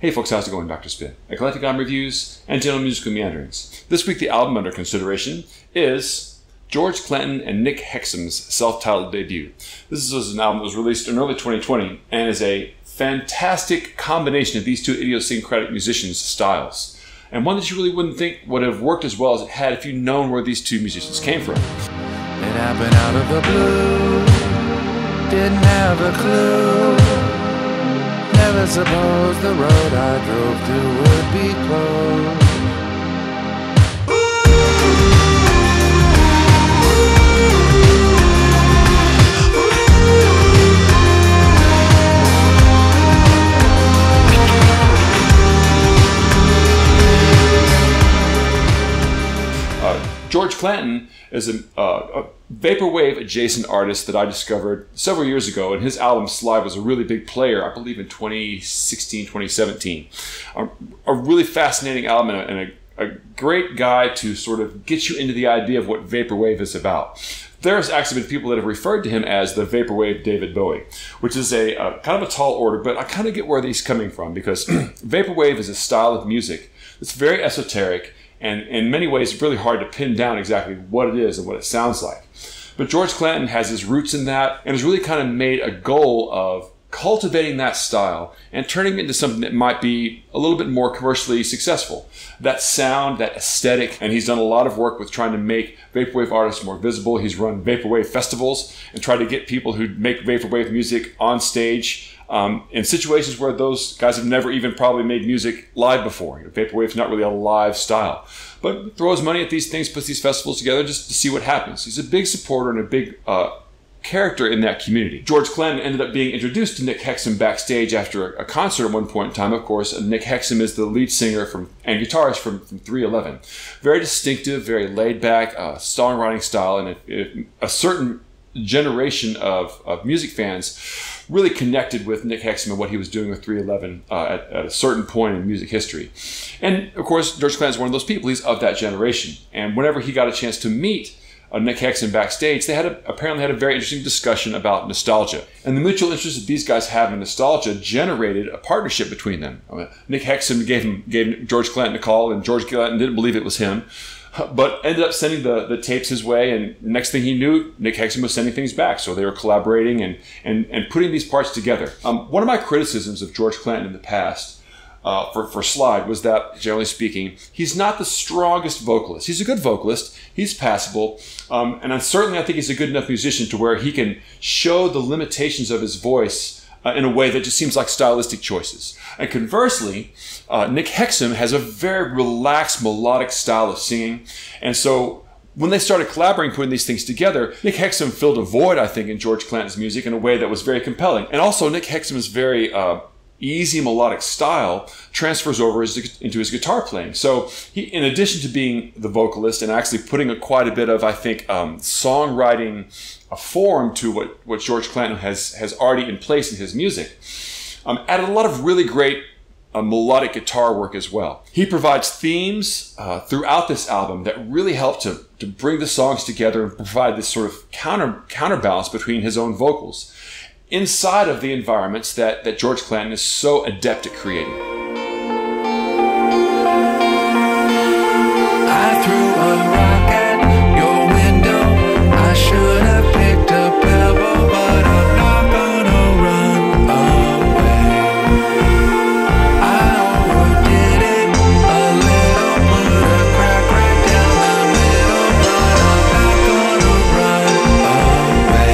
Hey folks, how's it going? Dr. Spin, eclectic album reviews and general musical meanderings. This week the album under consideration is George Clanton and Nick Hexum's self-titled debut. This is an album that was released in early 2020 and is a fantastic combination of these two idiosyncratic musicians' styles. And one that you really wouldn't think would have worked as well as it had if you'd known where these two musicians came from. It happened out of the blue, didn't have a clue. Never supposed the road I drove to would be closed. George Clanton is a vaporwave adjacent artist that I discovered several years ago, and his album Slide was a really big player, I believe in 2016, 2017. A really fascinating album and a great guy to sort of get you into the idea of what vaporwave is about. There's actually been people that have referred to him as the vaporwave David Bowie, which is a kind of a tall order, but I kind of get where he's coming from because vaporwave is a style of music that's very esoteric, and in many ways, it's really hard to pin down exactly what it is and what it sounds like. But George Clanton has his roots in that and has really kind of made a goal of cultivating that style and turning it into something that might be a little bit more commercially successful. That sound, that aesthetic, and he's done a lot of work with trying to make vaporwave artists more visible. He's run vaporwave festivals and tried to get people who make vaporwave music on stage in situations where those guys have never even probably made music live before. Vaporwave's not really a live style. But throws money at these things, puts these festivals together just to see what happens. He's a big supporter and a big character in that community. George Clanton ended up being introduced to Nick Hexum backstage after a concert at one point in time, of course. Nick Hexum is the lead singer and guitarist from 311. Very distinctive, very laid back songwriting style, and a certain generation of music fans really connected with Nick Hexum and what he was doing with 311 at a certain point in music history. And of course, George Clanton is one of those people. He's of that generation. And whenever he got a chance to meet Nick Hexum backstage, they apparently had a very interesting discussion about nostalgia. And the mutual interest that these guys have in nostalgia generated a partnership between them. Nick Hexum gave George Clanton a call, and George Clanton didn't believe it was him, but ended up sending the tapes his way, and next thing he knew, Nick Hexum was sending things back. So they were collaborating and putting these parts together. One of my criticisms of George Clanton in the past for Slide was that, generally speaking, he's not the strongest vocalist. He's a good vocalist, he's passable, and I think he's a good enough musician to where he can show the limitations of his voice in a way that just seems like stylistic choices. And conversely, Nick Hexum has a very relaxed, melodic style of singing. And so when they started collaborating, putting these things together, Nick Hexum filled a void, I think, in George Clanton's music in a way that was very compelling. And also, Nick Hexum's very easy melodic style transfers over into his guitar playing. So he, in addition to being the vocalist and actually putting quite a bit of, I think, songwriting a form to what George Clanton has already in place in his music, added a lot of really great melodic guitar work as well. He provides themes throughout this album that really help to bring the songs together and provide this sort of counterbalance between his own vocals inside of the environments that George Clanton is so adept at creating. I threw a rock at your window. I should have picked a pebble, but I'm not gonna run away. I overdid it a little, put a crack right down the middle, but I'm not gonna run away.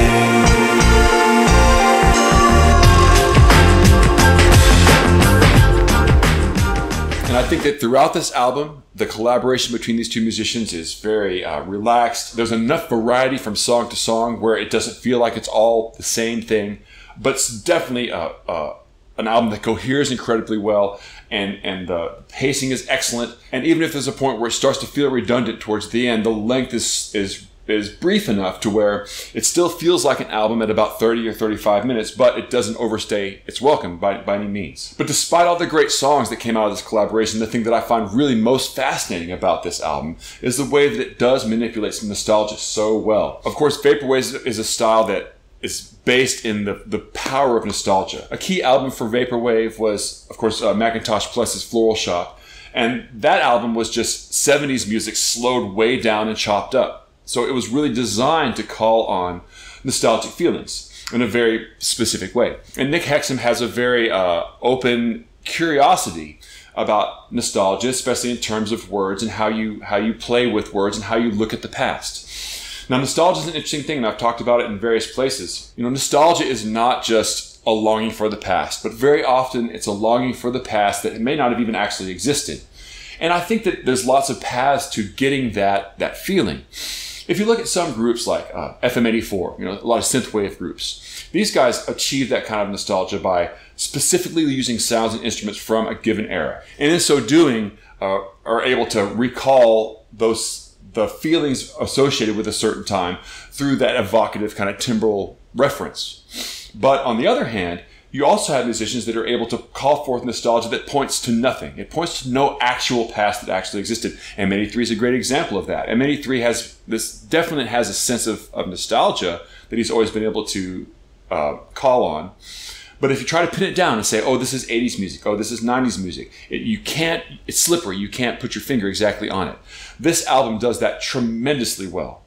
And I think that throughout this album, the collaboration between these two musicians is very relaxed. There's enough variety from song to song where it doesn't feel like it's all the same thing, but it's definitely an album that coheres incredibly well, and the pacing is excellent. And even if there's a point where it starts to feel redundant towards the end, the length is brief enough to where it still feels like an album at about 30 or 35 minutes, but it doesn't overstay its welcome by any means. But despite all the great songs that came out of this collaboration, the thing that I find really most fascinating about this album is the way that it does manipulate some nostalgia so well. Of course, vaporwave is a style that is based in the power of nostalgia. A key album for vaporwave was, of course, Macintosh Plus's Floral Shop, and that album was just 70s music slowed way down and chopped up. So it was really designed to call on nostalgic feelings in a very specific way. And Nick Hexum has a very open curiosity about nostalgia, especially in terms of words and how you play with words and how you look at the past. Now, nostalgia is an interesting thing, and I've talked about it in various places. You know, nostalgia is not just a longing for the past, but very often it's a longing for the past that may not have even actually existed. And I think that there's lots of paths to getting that feeling. If you look at some groups like FM84, you know, a lot of synthwave groups, these guys achieve that kind of nostalgia by specifically using sounds and instruments from a given era. And in so doing, are able to recall the feelings associated with a certain time through that evocative kind of timbral reference. But on the other hand, you also have musicians that are able to call forth nostalgia that points to nothing. It points to no actual past that actually existed. M83 is a great example of that. M83 definitely has a sense of nostalgia that he's always been able to call on. But if you try to pin it down and say, oh, this is 80s music, oh, this is 90s music, it's slippery. You can't put your finger exactly on it. This album does that tremendously well.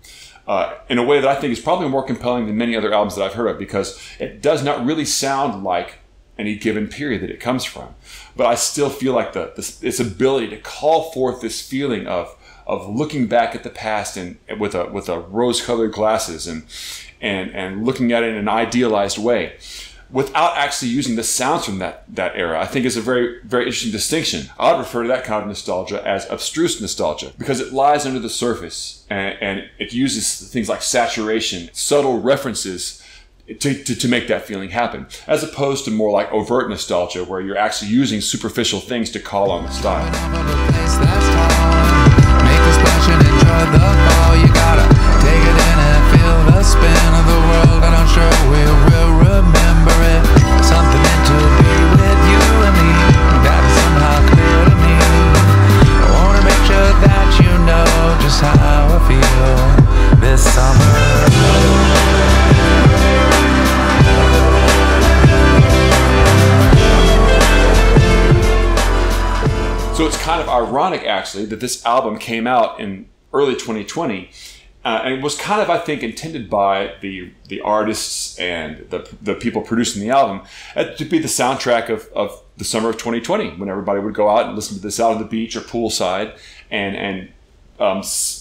In a way that I think is probably more compelling than many other albums that I've heard of, because it does not really sound like any given period that it comes from. But I still feel like its ability to call forth this feeling of looking back at the past and with a rose-colored glasses and looking at it in an idealized way, without actually using the sounds from that era, I think is a very, very interesting distinction. I would refer to that kind of nostalgia as abstruse nostalgia, because it lies under the surface and it uses things like saturation, subtle references to make that feeling happen, as opposed to more like overt nostalgia, where you're actually using superficial things to call on the style. Make a splash and enjoy the fall. You gotta take it in and feel the spin of the world, and I'm sure we will remember it. Something meant to be with you and me, that is somehow clear to me. I wanna make sure that you know just how I feel this summer. So it's kind of ironic, actually, that this album came out in early 2020, and it was kind of, I think, intended by the artists and the people producing the album to be the soundtrack of the summer of 2020, when everybody would go out and listen to this out on the beach or poolside and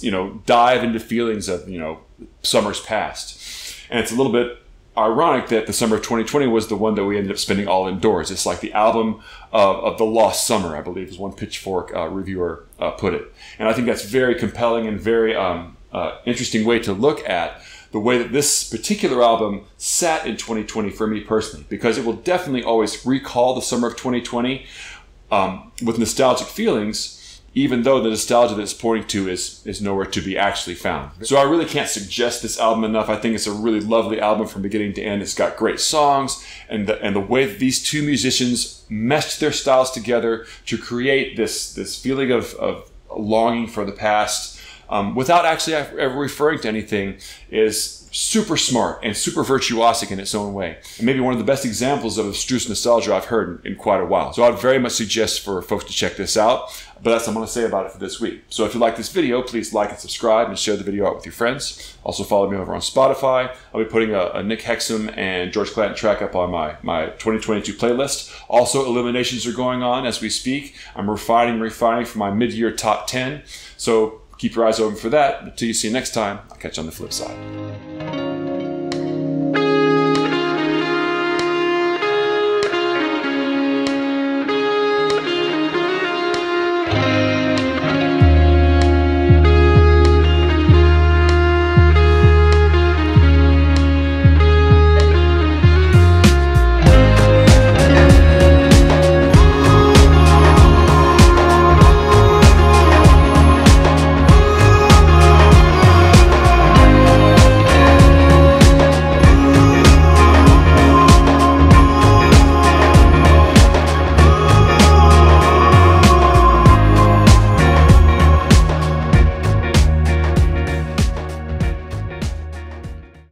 you know, dive into feelings of, you know, summers past. And it's a little bit ironic that the summer of 2020 was the one that we ended up spending all indoors. It's like the album of the lost summer, I believe, is one Pitchfork reviewer put it. And I think that's very compelling and very interesting way to look at the way that this particular album sat in 2020 for me personally, because it will definitely always recall the summer of 2020 with nostalgic feelings, even though the nostalgia that it's pointing to is nowhere to be actually found. So I really can't suggest this album enough. I think it's a really lovely album from beginning to end. It's got great songs, and the way that these two musicians meshed their styles together to create this feeling of longing for the past without actually ever referring to anything is super smart and super virtuosic in its own way. And maybe one of the best examples of abstruse nostalgia I've heard in quite a while. So I'd very much suggest for folks to check this out. But that's what I'm going to say about it for this week. So if you like this video, please like and subscribe and share the video out with your friends. Also follow me over on Spotify. I'll be putting a Nick Hexum and George Clanton track up on my 2022 playlist. Also, eliminations are going on as we speak. I'm refining for my mid-year top 10. So keep your eyes open for that. Until you see you next time, I'll catch you on the flip side.